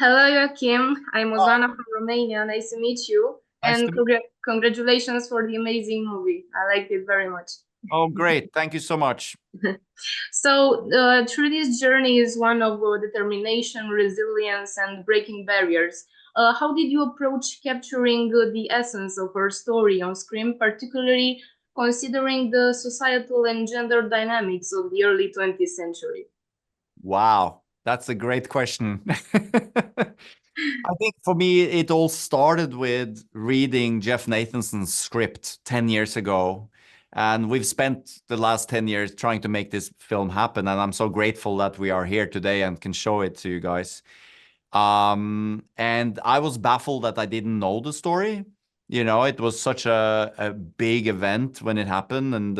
Hello, Joachim. I'm Oh, Ozana from Romania. Nice to meet you. nice And to meet you. congratulations for the amazing movie. I liked it very much. Oh, great. Thank you so much. Through this journey is one of determination, resilience, and breaking barriers. How did you approach capturing the essence of her story on screen, particularly considering the societal and gender dynamics of the early 20th century? Wow, that's a great question. I think for me, it all started with reading Jeff Nathanson's script 10 years ago. And we've spent the last 10 years trying to make this film happen. And I'm so grateful that we are here today and can show it to you guys. And I was baffled that I didn't know the story. You know, it was such a big event when it happened, and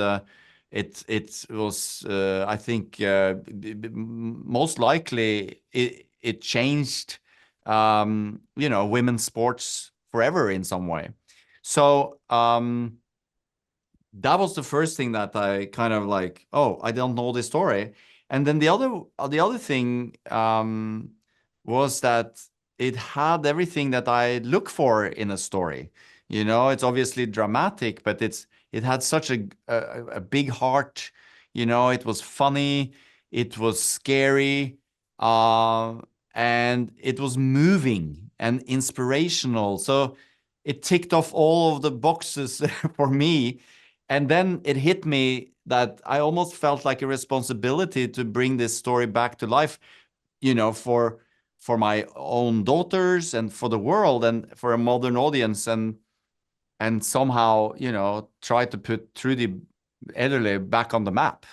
it was I think most likely it changed you know, women's sports forever in some way. So that was the first thing that I kind of like, oh, I don't know this story. And then the other thing was that it had everything that I look for in a story. You know, it's obviously dramatic, but it had such a big heart. You know, it was funny, it was scary, uh, and it was moving and inspirational. So it ticked off all of the boxes for me. And then it hit me that I almost felt like a responsibility to bring this story back to life, you know, for my own daughters and for the world and for a modern audience, and somehow, you know, try to put Trudy Elderly back on the map.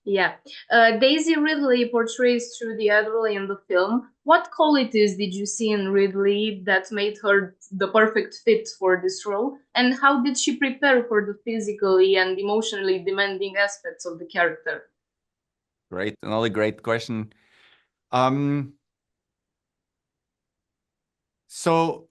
Yeah. Daisy Ridley portrays Trudy Adderley in the film. What qualities did you see in Ridley that made her the perfect fit for this role? And how did she prepare for the physically and emotionally demanding aspects of the character? Great, another great question. Um, so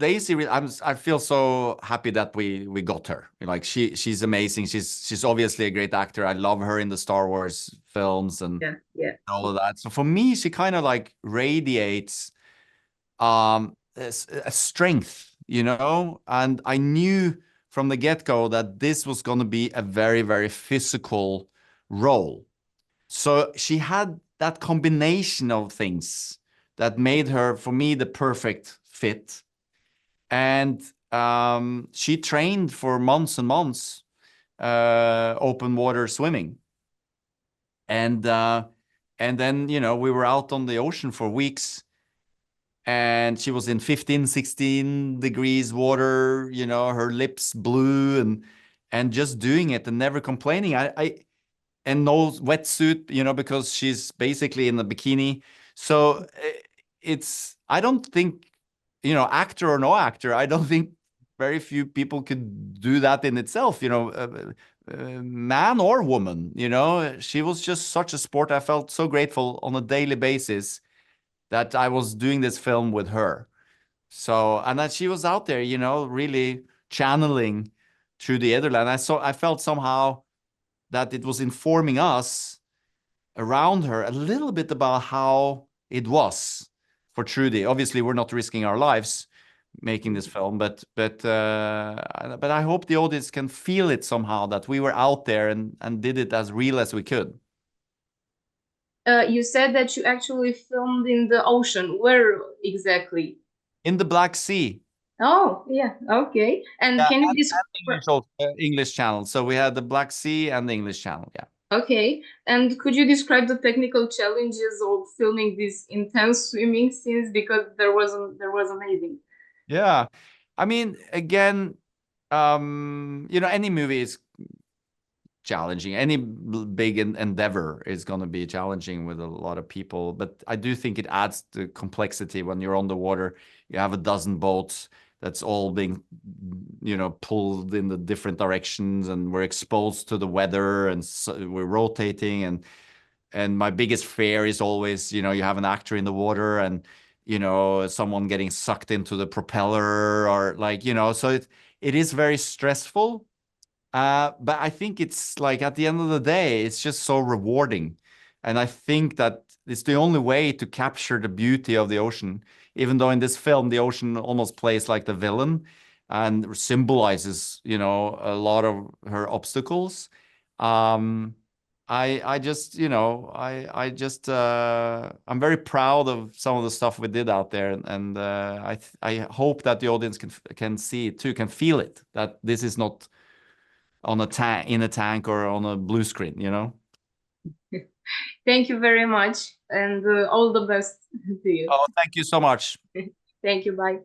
I feel so happy that we got her. Like she's amazing. She's obviously a great actor. I love her in the Star Wars films and Yeah, yeah. all of that. So for me, she kind of like radiates a strength, you know? And I knew from the get-go that this was going to be a very, very physical role. So she had that combination of things that made her, for me, the perfect fit. And she trained for months and months, open water swimming. And and then, you know, we were out on the ocean for weeks, and she was in 15, 16 degrees water, you know, her lips blue, and just doing it and never complaining. And no wetsuit, you know, because she's basically in a bikini. So it's, I don't think, you know, actor or no actor, I don't think very few people could do that in itself, you know, man or woman, you know. She was just such a sport. I felt so grateful on a daily basis that I was doing this film with her. So, and that she was out there, you know, really channeling through the Netherlands. I felt somehow that it was informing us around her a little bit about how it was for Trudy. Obviously, we're not risking our lives making this film, but I hope the audience can feel it somehow that we were out there and did it as real as we could. You said that you actually filmed in the ocean. Where exactly? In the Black Sea. Oh, yeah. Okay. And Yeah, can you and describe? English, also, English channel. So we had the Black Sea and the English channel. Yeah. Okay. And could you describe the technical challenges of filming these intense swimming scenes because there was amazing. Yeah. I mean, again, you know, any movie is challenging. Any big endeavor is going to be challenging with a lot of people. But I do think it adds the complexity when you're on the water. You have a dozen boats that's all being, you know, pulled in the different directions, and we're exposed to the weather, and so we're rotating. And my biggest fear is always, you know, you have an actor in the water and, you know, someone getting sucked into the propeller or like, you know, so it is very stressful. But I think it's like at the end of the day, it's just so rewarding. And I think that it's the only way to capture the beauty of the ocean. Even though in this film the ocean almost plays like the villain and symbolizes, you know, a lot of her obstacles. I just, you know, I'm very proud of some of the stuff we did out there, and I hope that the audience can see it too, can feel it, that this is not on a in a tank or on a blue screen, you know. Thank you very much, and all the best to you. Oh, thank you so much. Thank you. Bye.